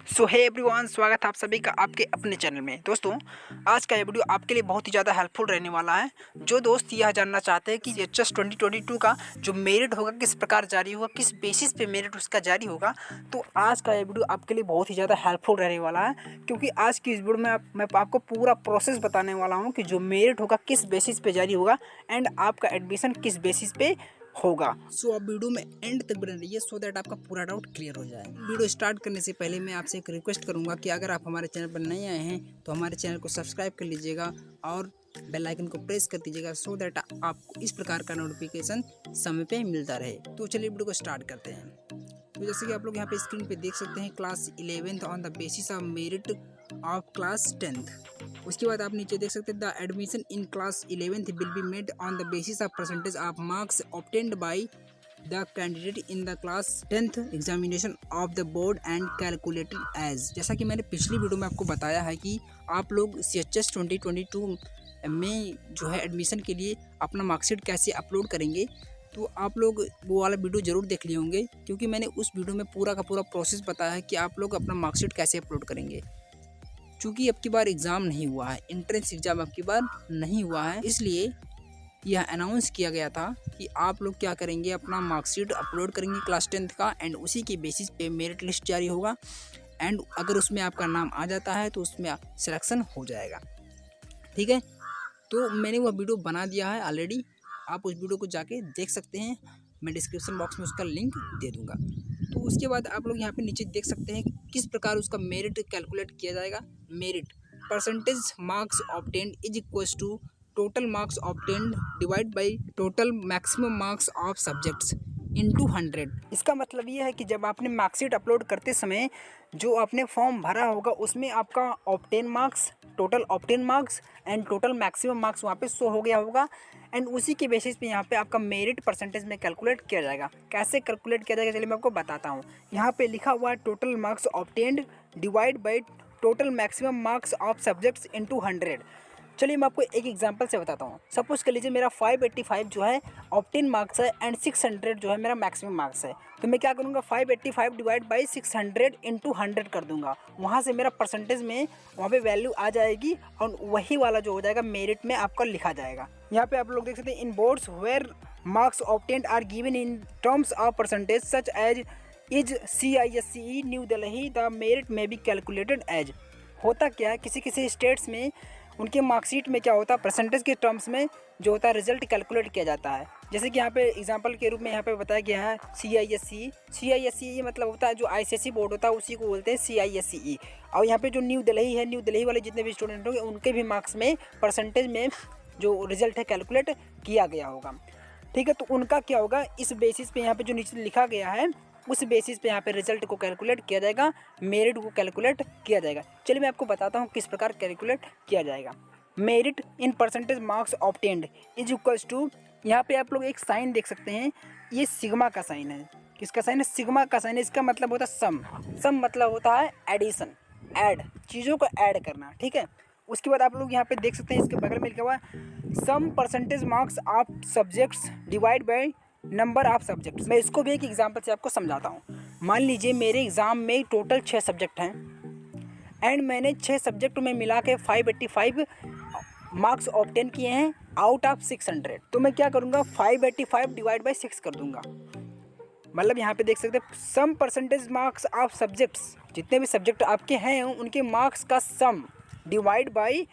सो hey everyone, स्वागत है आप सभी का आपके अपने चैनल में। दोस्तों, आज का ये वीडियो आपके लिए बहुत ही ज़्यादा हेल्पफुल रहने वाला है। जो दोस्त यह जानना चाहते हैं कि एचएस 2022 का जो मेरिट होगा किस प्रकार जारी होगा, किस बेसिस पे मेरिट उसका जारी होगा, तो आज का ये वीडियो आपके लिए बहुत ही ज़्यादा हेल्पफुल रहने वाला है। क्योंकि आज की इस वीडियो में मैं आपको पूरा प्रोसेस बताने वाला हूँ कि जो मेरिट होगा किस बेसिस पे जारी होगा एंड आपका एडमिशन किस बेसिस पे होगा। सो आप वीडियो में एंड तक बने रहिए सो दैट आपका पूरा डाउट क्लियर हो जाए। वीडियो स्टार्ट करने से पहले मैं आपसे एक रिक्वेस्ट करूंगा कि अगर आप हमारे चैनल पर नए आए हैं तो हमारे चैनल को सब्सक्राइब कर लीजिएगा और बेल आइकन को प्रेस कर दीजिएगा सो दैट आपको इस प्रकार का नोटिफिकेशन समय पे मिलता रहे। तो चलिए वीडियो को स्टार्ट करते हैं। तो जैसे कि आप लोग यहाँ पे स्क्रीन पे देख सकते हैं, class 11th on the basis of merit of class 10th। उसके बाद आप नीचे देख सकते हैं, the admission in class 11th will be made on the basis of percentage of marks obtained by the candidate in the class 10th examination of the board and calculated as. जैसा कि मैंने पिछली वीडियो में आपको बताया है कि आप लोग CHS 2022 में जो है एडमिशन के लिए अपना मार्कशीट कैसे अपलोड करेंगे, तो आप लोग वो वाला वीडियो ज़रूर देख लिए होंगे। क्योंकि मैंने उस वीडियो में पूरा का पूरा प्रोसेस बताया है कि आप लोग अपना मार्कशीट कैसे अपलोड करेंगे। चूँकि अब की बार एग्ज़ाम नहीं हुआ है, एंट्रेंस एग्ज़ाम अब की बार नहीं हुआ है, इसलिए यह अनाउंस किया गया था कि आप लोग क्या करेंगे, अपना मार्कशीट अपलोड करेंगे क्लास 10th का एंड उसी के बेसिस पे मेरिट लिस्ट जारी होगा एंड अगर उसमें आपका नाम आ जाता है तो उसमें सिलेक्शन हो जाएगा। ठीक है, तो मैंने वह वीडियो बना दिया है ऑलरेडी, आप उस वीडियो को जाके देख सकते हैं। मैं डिस्क्रिप्शन बॉक्स में उसका लिंक दे दूंगा। तो उसके बाद आप लोग यहाँ पे नीचे देख सकते हैं किस प्रकार उसका मेरिट कैलकुलेट किया जाएगा। Merit percentage marks obtained is equals to total marks obtained divide by total maximum marks of subjects into 100। इसका मतलब ये है कि जब आपने मार्कशीट अपलोड करते समय जो आपने फॉर्म भरा होगा उसमें आपका obtain marks, total obtain marks and total maximum marks वहाँ पे शो हो गया होगा एंड उसी के बेसिस पे यहाँ पे आपका मेरिट परसेंटेज में कैलकुलेट किया जाएगा। कैसे कैलकुलेट किया जाएगा चलिए मैं आपको बताता हूँ। यहाँ पे लिखा हुआ है total marks obtained divide by total maximum marks of subjects into 100। चलिए मैं आपको एक एग्जांपल से बताता हूँ। सपोज कर लीजिए मेरा 585 जो है ऑब्टेन मार्क्स है एंड 600 जो है मेरा मैक्सिमम मार्क्स है। तो मैं क्या करूँगा, 585 डिवाइड बाई 600 इंटू 100 कर दूंगा। वहाँ से मेरा परसेंटेज में वहाँ पे वैल्यू आ जाएगी और वही वाला जो हो जाएगा मेरिट में आपका लिखा जाएगा। यहाँ पे आप लोग देख सकते हैं, in boards where marks obtained are given in terms of percentage such as is CISCE New Delhi the merit में बी कैलकुलेटेड एज। होता क्या है, किसी किसी स्टेट्स में उनके मार्कशीट में क्या होता है, परसेंटेज के टर्म्स में जो होता है रिजल्ट कैलकुलेट किया जाता है। जैसे कि यहाँ पे एग्जांपल के रूप में यहाँ पे बताया गया है CISCE मतलब होता है जो ICSE बोर्ड होता है उसी को बोलते हैं CISCE। और यहाँ पे जो न्यू दिल्ली है, न्यू दिल्ली वाले जितने भी स्टूडेंट होंगे उनके भी मार्क्स में परसेंटेज में जो रिजल्ट है कैलकुलेट किया गया होगा। ठीक है, तो उनका क्या होगा, इस बेसिस पे यहाँ पे जो नीचे लिखा गया है उस बेसिस पे यहाँ पे रिजल्ट को कैलकुलेट किया जाएगा, मेरिट को कैलकुलेट किया जाएगा। चलिए मैं आपको बताता हूँ किस प्रकार कैलकुलेट किया जाएगा। Merit in percentage marks obtained is equals to, यहाँ पे आप लोग एक साइन देख सकते हैं, ये सिग्मा का साइन है। किसका साइन है? सिग्मा का साइन है। इसका मतलब होता है सम। सम मतलब होता है एडिशन, ऐड, चीज़ों को ऐड करना। ठीक है, उसके बाद आप लोग यहाँ पे देख सकते हैं इसके बगल में लिखा हुआ है sum percentage marks of subjects divide by number of subjects. मैं इसको भी एक एग्जांपल से आपको समझाता हूँ। मान लीजिए मेरे एग्ज़ाम में टोटल 6 सब्जेक्ट हैं एंड मैंने 6 सब्जेक्ट में मिला के 585 मार्क्स ऑब्टेन किए हैं आउट ऑफ 600। तो मैं क्या करूँगा, 585 डिवाइड बाई 6 कर दूंगा। मतलब यहाँ पे देख सकते हैं sum percentage marks of subjects, जितने भी सब्जेक्ट आपके हैं उनके मार्क्स का sum divide by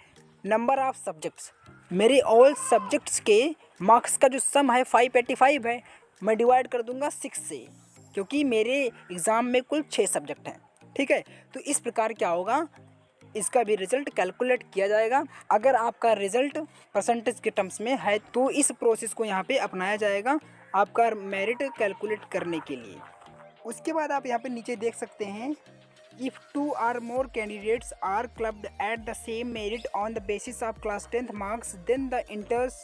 number of subjects. मेरे ऑल सब्जेक्ट्स के मार्क्स का जो सम है 585 है, मैं डिवाइड कर दूंगा 6 से, क्योंकि मेरे एग्ज़ाम में कुल 6 सब्जेक्ट हैं। ठीक है, तो इस प्रकार क्या होगा, इसका भी रिजल्ट कैलकुलेट किया जाएगा। अगर आपका रिजल्ट परसेंटेज के टर्म्स में है तो इस प्रोसेस को यहाँ पे अपनाया जाएगा आपका मेरिट कैलकुलेट करने के लिए। उसके बाद आप यहाँ पे नीचे देख सकते हैं, if 2 or more candidates are clubbed at the same merit on the basis of class 10th marks, then the enters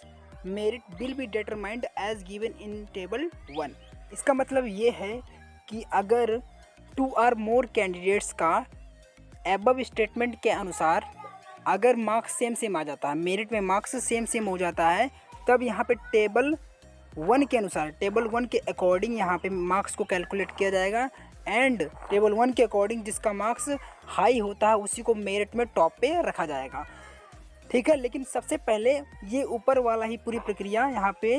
merit will be determined as given in table 1। इसका मतलब ये है कि अगर 2 or more candidates का above statement के अनुसार अगर मार्क्स सेम आ जाता है, मेरिट में मार्क्स सेम हो जाता है, तब यहाँ पे टेबल 1 के अनुसार, टेबल 1 के अकॉर्डिंग यहाँ पे मार्क्स को कैलकुलेट किया जाएगा एंड टेबल 1 के अकॉर्डिंग जिसका मार्क्स हाई होता है उसी को मेरिट में टॉप पे रखा जाएगा। ठीक है, लेकिन सबसे पहले ये ऊपर वाला ही पूरी प्रक्रिया यहाँ पे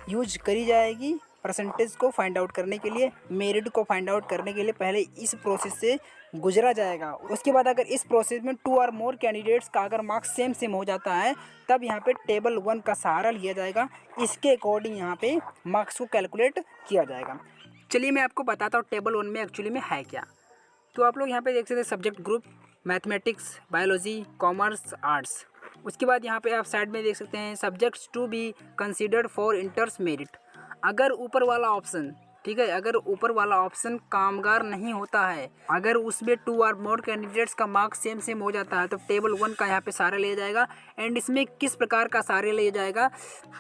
यूज करी जाएगी परसेंटेज को फाइंड आउट करने के लिए, मेरिट को फाइंड आउट करने के लिए पहले इस प्रोसेस से गुजरा जाएगा। उसके बाद अगर इस प्रोसेस में 2 और मोर कैंडिडेट्स का अगर मार्क्स सेम हो जाता है तब यहाँ पे टेबल 1 का सहारा लिया जाएगा। इसके अकॉर्डिंग यहाँ पे मार्क्स को कैलकुलेट किया जाएगा। चलिए मैं आपको बताता हूँ टेबल 1 में एक्चुअली में है क्या। तो आप लोग यहाँ पे देख सकते हैं subject group mathematics, biology, commerce, arts. उसके बाद यहाँ पे आप साइड में देख सकते हैं subjects to be considered for inter se merit. अगर ऊपर वाला ऑप्शन, ठीक है, अगर ऊपर वाला ऑप्शन कामगार नहीं होता है, अगर उसमें 2 और मोर कैंडिडेट्स का मार्क्स सेम हो जाता है तो टेबल 1 का यहाँ पे सहारा लिया जाएगा। एंड इसमें किस प्रकार का सहारा लिया जाएगा,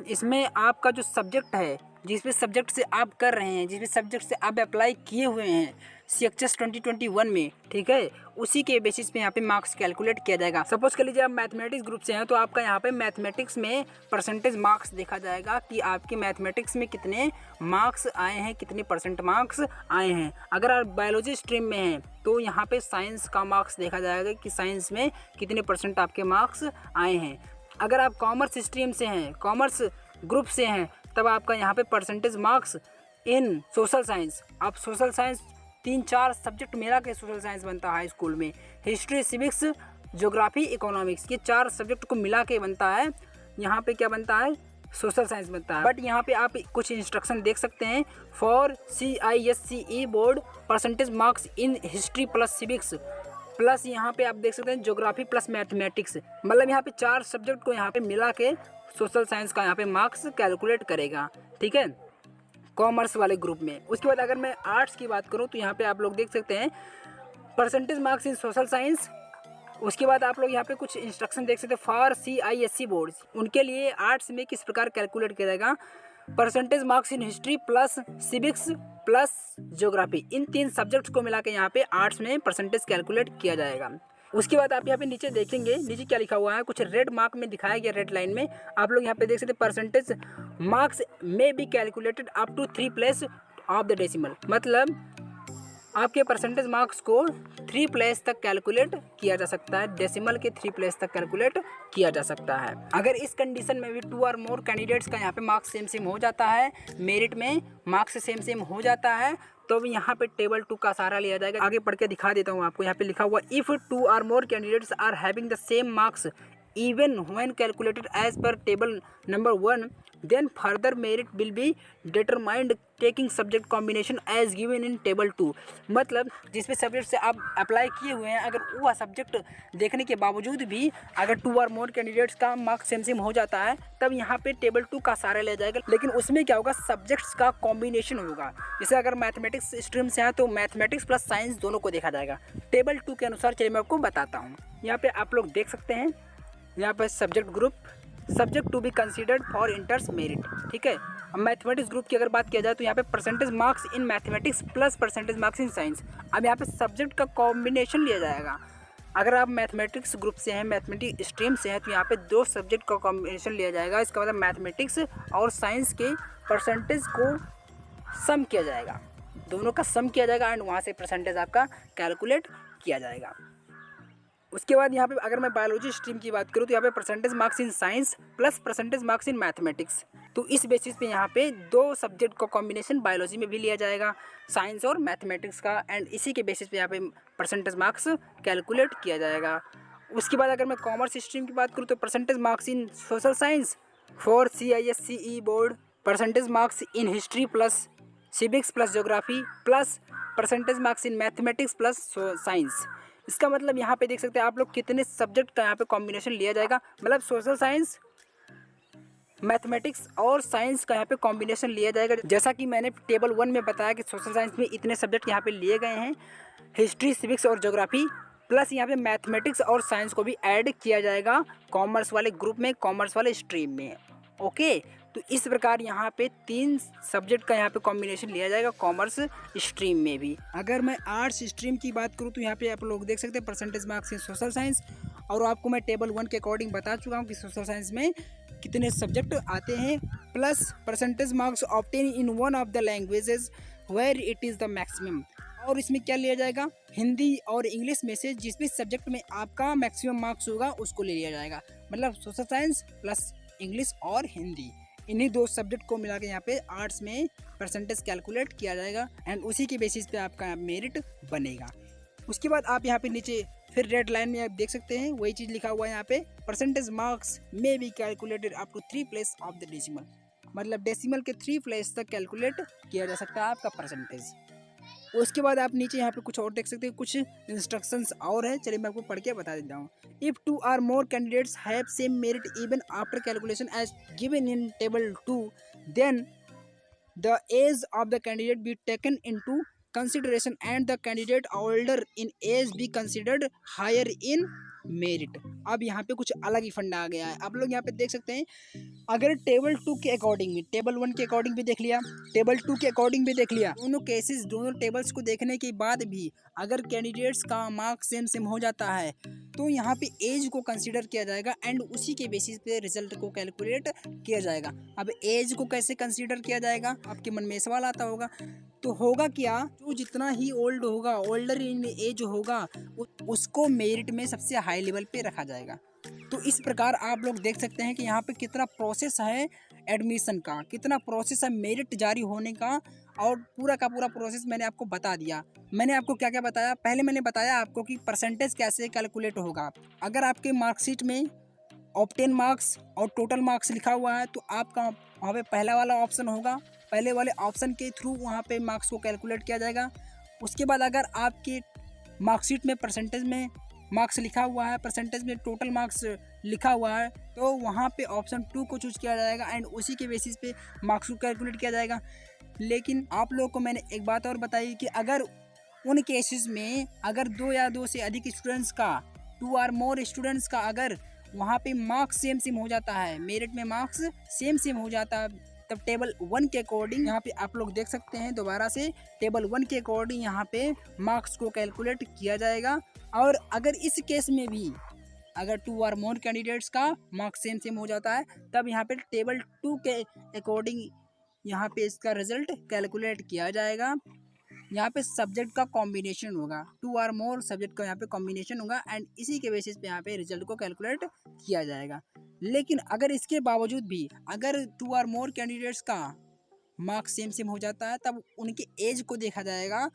इसमें आपका जो सब्जेक्ट है, जिस भी सब्जेक्ट से आप कर रहे हैं, जिस भी सब्जेक्ट से आप अप्लाई किए हुए हैं CHS 2021 में, ठीक है, उसी के बेसिस पे यहाँ पे मार्क्स कैलकुलेट किया जाएगा। सपोज कर लीजिए आप मैथमेटिक्स ग्रुप से हैं तो आपका यहाँ पे मैथमेटिक्स में परसेंटेज मार्क्स देखा जाएगा कि आपके मैथमेटिक्स में कितने मार्क्स आए हैं, कितने परसेंट मार्क्स आए हैं। अगर आप बायोलॉजी स्ट्रीम में हैं तो यहाँ पे साइंस का मार्क्स देखा जाएगा कि साइंस में कितने परसेंट आपके मार्क्स आए हैं। अगर आप कॉमर्स स्ट्रीम से हैं, कॉमर्स ग्रुप से हैं, तब आपका यहाँ पे percentage marks in social science, आप सोशल साइंस 3-4 सब्जेक्ट मिला के सोशल साइंस बनता है हाई स्कूल में, हिस्ट्री, सिविक्स, ज्योग्राफी, इकोनॉमिक्स, ये 4 सब्जेक्ट को मिला के बनता है, यहाँ पे क्या बनता है, सोशल साइंस बनता है। बट यहाँ पे आप कुछ इंस्ट्रक्शन देख सकते हैं for CISCE board percentage marks in history plus civics plus यहाँ पे आप देख सकते हैं ज्योग्राफी प्लस मैथमेटिक्स, मतलब यहाँ पे 4 सब्जेक्ट को यहाँ पे मिला के सोशल साइंस का यहाँ पे मार्क्स कैलकुलेट करेगा। ठीक है, कॉमर्स वाले ग्रुप में। उसके बाद अगर मैं आर्ट्स की बात करूँ तो यहाँ पे आप लोग देख सकते हैं percentage marks in social science. उसके बाद आप लोग यहाँ पे कुछ इंस्ट्रक्शन देख सकते हैं फॉर CISC बोर्ड्स, उनके लिए आर्ट्स में किस प्रकार कैलकुलेट किया जाएगा, percentage marks in history plus civics plus geography, in 3 subjects को मिला के यहाँ पे आर्ट्स में परसेंटेज कैलकुलेट किया जाएगा। उसके बाद आप यहाँ पे नीचे देखेंगे, नीचे क्या लिखा हुआ है, कुछ रेड मार्क में दिखाया गया, रेड लाइन में आप लोग यहाँ पे देख सकते हैं परसेंटेज मार्क्स में be calculated up to 3 place of the decimal, मतलब आपके परसेंटेज मार्क्स को 3 प्लेस तक कैलकुलेट किया जा सकता है, डेसिमल के 3 प्लेस तक कैलकुलेट किया जा सकता है। अगर इस कंडीशन में भी 2 और मोर कैंडिडेट्स का यहाँ पे मार्क्स सेम हो जाता है, मेरिट में मार्क्स सेम हो जाता है, तो यहाँ पे टेबल 2 का सहारा लिया जाएगा। आगे पढ़ के दिखा देता हूँ आपको, यहाँ पे लिखा हुआ इफ़ 2 और more candidates are having the same marks even when calculated as per table number 1 then further merit will be determined taking subject combination as given in table 2। मतलब जिस भी सब्जेक्ट से आप अप्लाई किए हुए हैं, अगर वह सब्जेक्ट देखने के बावजूद भी अगर 2 और मोर कैंडिडेट्स का मार्क्स सेम हो जाता है तब यहाँ पे टेबल 2 का सहारा लिया जाएगा। लेकिन उसमें क्या होगा, सब्जेक्ट्स का कॉम्बिनेशन होगा। जैसे अगर मैथमेटिक्स स्ट्रीम से है तो मैथमेटिक्स प्लस साइंस दोनों को देखा जाएगा टेबल 2 के अनुसार। चलिए मैं आपको बताता हूँ, यहाँ पे आप लोग देख सकते हैं, यहाँ पर subject group subject to be considered for inter se merit. ठीक है, अब मैथमेटिक्स ग्रुप की अगर बात किया जाए तो यहाँ पे percentage marks in mathematics plus percentage marks in science. अब यहाँ पे सब्जेक्ट का कॉम्बिनेशन लिया जाएगा। अगर आप मैथमेटिक्स ग्रुप से हैं, मैथमेटिक्स स्ट्रीम से हैं, तो यहाँ पे 2 सब्जेक्ट का कॉम्बिनेशन लिया जाएगा। इसका मतलब मैथमेटिक्स और साइंस के परसेंटेज को सम किया जाएगा, दोनों का सम किया जाएगा एंड वहाँ से परसेंटेज आपका कैलकुलेट किया जाएगा। उसके बाद यहाँ पे अगर मैं बायोलॉजी स्ट्रीम की बात करूँ तो यहाँ पे percentage marks in science plus percentage marks in mathematics, तो इस बेसिस पे यहाँ पे 2 सब्जेक्ट का कॉम्बिनेशन बायोलॉजी में भी लिया जाएगा, साइंस और मैथमेटिक्स का, एंड इसी के बेसिस पे यहाँ पे परसेंटेज मार्क्स कैलकुलेट किया जाएगा। उसके बाद अगर मैं कॉमर्स स्ट्रीम की बात करूँ तो percentage marks in social science for CISCE board, percentage marks in history plus civics plus geography plus percentage marks in mathematics plus science. इसका मतलब यहाँ पे देख सकते हैं आप लोग कितने सब्जेक्ट का यहाँ पे कॉम्बिनेशन लिया जाएगा, मतलब सोशल साइंस, मैथमेटिक्स और साइंस का यहाँ पे कॉम्बिनेशन लिया जाएगा। जैसा कि मैंने टेबल 1 में बताया कि सोशल साइंस में इतने सब्जेक्ट यहाँ पे लिए गए हैं, हिस्ट्री, सिविक्स और ज्योग्राफी, प्लस यहाँ पे मैथमेटिक्स और साइंस को भी ऐड किया जाएगा कॉमर्स वाले ग्रुप में, कॉमर्स वाले स्ट्रीम में। ओके, तो इस प्रकार यहाँ पे 3 सब्जेक्ट का यहाँ पे कॉम्बिनेशन लिया जाएगा कॉमर्स स्ट्रीम में भी। अगर मैं आर्ट्स स्ट्रीम की बात करूँ तो यहाँ पे आप लोग देख सकते हैं percentage marks in social science, और आपको मैं टेबल 1 के अकॉर्डिंग बता चुका हूँ कि सोशल साइंस में कितने सब्जेक्ट आते हैं, plus percentage marks obtain in one of the languages where it is the maximum. और इसमें क्या लिया जाएगा, हिंदी और इंग्लिश में से जिस भी सब्जेक्ट में आपका मैक्सिमम मार्क्स होगा उसको ले लिया जाएगा। मतलब सोशल साइंस प्लस इंग्लिश और हिंदी, इन्हीं दो सब्जेक्ट को मिला के यहाँ पे आर्ट्स में परसेंटेज कैलकुलेट किया जाएगा एंड उसी के बेसिस पे आपका मेरिट बनेगा। उसके बाद आप यहाँ पे नीचे फिर रेड लाइन में आप देख सकते हैं वही चीज़ लिखा हुआ है यहाँ पे, percentage marks may be calculated up to 3 place of the decimal. मतलब डेसिमल के 3 प्लेस तक कैलकुलेट किया जा सकता है आपका परसेंटेज। उसके बाद आप नीचे यहाँ पे कुछ और देख सकते हैं, कुछ इंस्ट्रक्शंस और है, चलिए मैं आपको पढ़ के बता देता हूँ। If 2 or more candidates have same merit even after calculation as given in table 2, then the age of the candidate be taken into consideration and the candidate older in age be considered higher in merit. अब यहाँ पे कुछ अलग ही फंडा आ गया है, आप लोग यहाँ पे देख सकते हैं। अगर टेबल 2 के अकॉर्डिंग भी, टेबल 1 के अकॉर्डिंग भी देख लिया, टेबल 2 के अकॉर्डिंग भी देख लिया, दोनों केसेस दोनों टेबल्स को देखने के बाद भी अगर कैंडिडेट्स का मार्क्स सेम सेम हो जाता है तो यहाँ पे एज को कंसीडर किया जाएगा एंड उसी के बेसिस पे रिजल्ट को कैलकुलेट किया जाएगा। अब एज को कैसे कंसीडर किया जाएगा, आपके मन में सवाल आता होगा। तो होगा क्या, जो जितना ही ओल्ड होगा, ओल्डर इन एज होगा, उसको मेरिट में सबसे हाई लेवल पे रखा जाएगा। तो इस प्रकार आप लोग देख सकते हैं कि यहाँ पे कितना प्रोसेस है एडमिशन का, कितना प्रोसेस है मेरिट जारी होने का, और पूरा का पूरा प्रोसेस मैंने आपको बता दिया। मैंने आपको क्या क्या बताया, पहले मैंने बताया आपको कि परसेंटेज कैसे कैलकुलेट होगा। अगर आपके मार्कशीट में ऑब्टेन मार्क्स और टोटल मार्क्स लिखा हुआ है तो आपका वहाँ पे पहला वाला ऑप्शन होगा, पहले वाले ऑप्शन के थ्रू वहाँ पे मार्क्स को कैलकुलेट किया जाएगा। उसके बाद अगर आपके मार्कशीट में परसेंटेज में मार्क्स लिखा हुआ है, परसेंटेज में टोटल मार्क्स लिखा हुआ है, तो वहाँ पे ऑप्शन 2 को चूज किया जाएगा एंड उसी के बेसिस पे मार्क्स को कैलकुलेट किया जाएगा। लेकिन आप लोगों को मैंने एक बात और बताई कि अगर उन केसेस में अगर 2 या 2 से अधिक स्टूडेंट्स का, 2 or more स्टूडेंट्स का अगर वहाँ पे मार्क्स सेम सेम हो जाता है, मेरिट में मार्क्स सेम सेम हो जाता है, तब टेबल 1 के अकॉर्डिंग यहाँ पे आप लोग देख सकते हैं दोबारा से टेबल 1 के अकॉर्डिंग यहाँ पे मार्क्स को कैलकुलेट किया जाएगा। और अगर इस केस में भी अगर 2 or more कैंडिडेट्स का मार्क्स सेम सेम हो जाता है तब यहाँ पे टेबल 2 के अकॉर्डिंग यहाँ पे इसका रिजल्ट कैलकुलेट किया जाएगा। यहाँ पे सब्जेक्ट का कॉम्बिनेशन होगा, 2 or more सब्जेक्ट का यहाँ पे कॉम्बिनेशन होगा एंड इसी के बेसिस पे यहाँ पे रिजल्ट को कैलकुलेट किया जाएगा। लेकिन अगर इसके बावजूद भी अगर 2 or more कैंडिडेट्स का मार्क्स सेम सेम हो जाता है तब उनके एज को देखा जाएगा।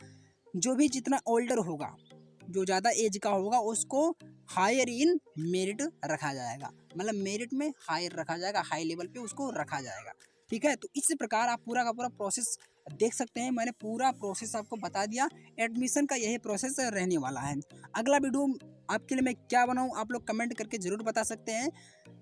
जो भी जितना ओल्डर होगा, जो ज़्यादा एज का होगा, उसको हायर इन मेरिट रखा जाएगा। मतलब मेरिट में हायर रखा जाएगा, हाई लेवल पे उसको रखा जाएगा। ठीक है, तो इस प्रकार आप पूरा का पूरा प्रोसेस देख सकते हैं। मैंने पूरा प्रोसेस आपको बता दिया, एडमिशन का यही प्रोसेस रहने वाला है। अगला वीडियो आपके लिए मैं क्या बनाऊं आप लोग कमेंट करके ज़रूर बता सकते हैं।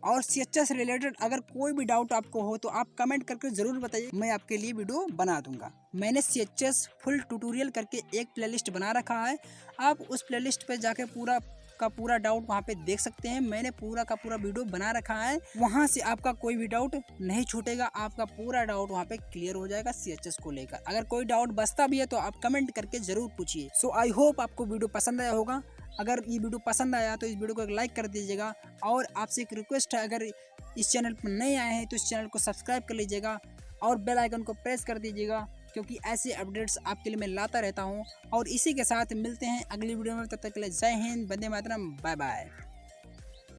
और CHS से रिलेटेड अगर कोई भी डाउट आपको हो तो आप कमेंट करके ज़रूर बताइए, मैं आपके लिए वीडियो बना दूंगा। मैंने CHS फुल ट्यूटोरियल करके एक प्लेलिस्ट बना रखा है, आप उस प्लेलिस्ट पे जाके पूरा का पूरा डाउट वहाँ पे देख सकते हैं। मैंने पूरा का पूरा वीडियो बना रखा है, वहाँ से आपका कोई भी डाउट नहीं छूटेगा, आपका पूरा डाउट वहाँ पे क्लियर हो जाएगा CHS को लेकर। अगर कोई डाउट बचता भी है तो आप कमेंट करके जरूर पूछिए। सो आई होप आपको वीडियो पसंद आया होगा। अगर ये वीडियो पसंद आया तो इस वीडियो को एक लाइक कर दीजिएगा और आपसे एक रिक्वेस्ट है, अगर इस चैनल पर नए आए हैं तो इस चैनल को सब्सक्राइब कर लीजिएगा और बेल आइकन को प्रेस कर दीजिएगा, क्योंकि ऐसे अपडेट्स आपके लिए मैं लाता रहता हूं। और इसी के साथ मिलते हैं अगली वीडियो में, तब तक के लिए जय हिंद, वंदे मातरम, बाय बाय।